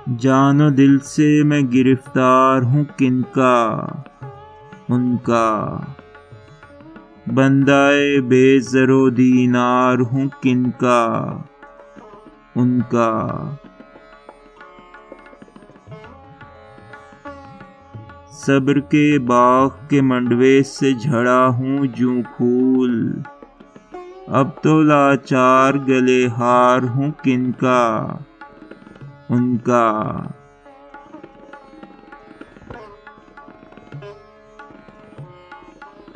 جان و دل سے میں گرفتار ہوں کن کا، ان کا بندائے بے زر و دینار ہوں کن کا، ان کا صبر کے باغ کے منڈوے سے جھڑا ہوں جوں پھول، اب تو لاچار گلے ہار ہوں کن کا، ان کا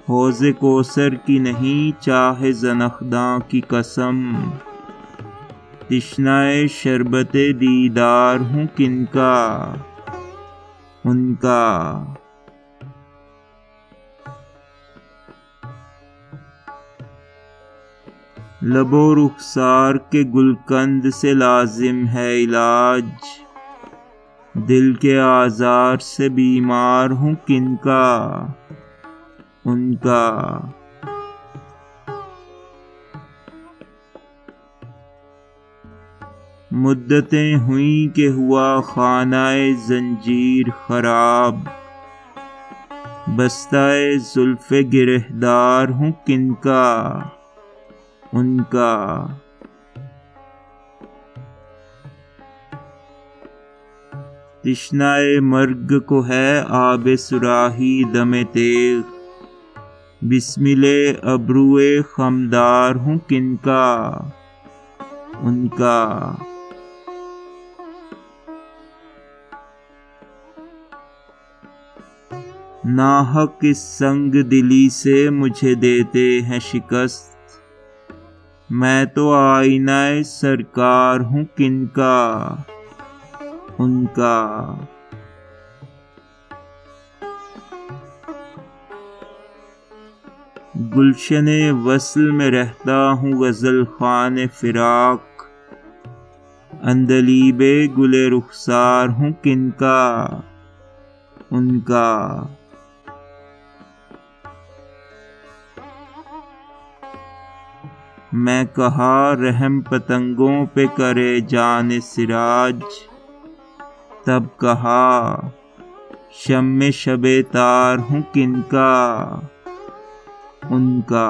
حوض کوثر کی نہیں چاہے زنخداں کی قسم، تشنۂ شربت دیدار ہوں کن کا، ان کا لب و رخسار کے گلقند سے لازم ہے علاج، دل کے آزار سے بیمار ہوں کن کا، ان کا مدتیں ہوئیں کہ ہوا خانہ زنجیر خراب، بستہ زلف گرہدار ہوں کن کا، ان کا تشنۂ مرگ کو ہے آب صراحی دم تیغ، بسمل ابروئے خمدار ہوں کن کا، ان کا ناحق اس سنگ دلی سے مجھے دیتے ہیں شکست، میں تو آئینہ سرکار ہوں کن کا، ان کا گلشن وصل میں رہتا ہوں غزل خوان فراق، عندلیب گل رخسار ہوں کن کا، ان کا میں کہا رحم پتنگوں پہ کرے جان سراج، تب کہا شمع شب تار ہوں کن کا، ان کا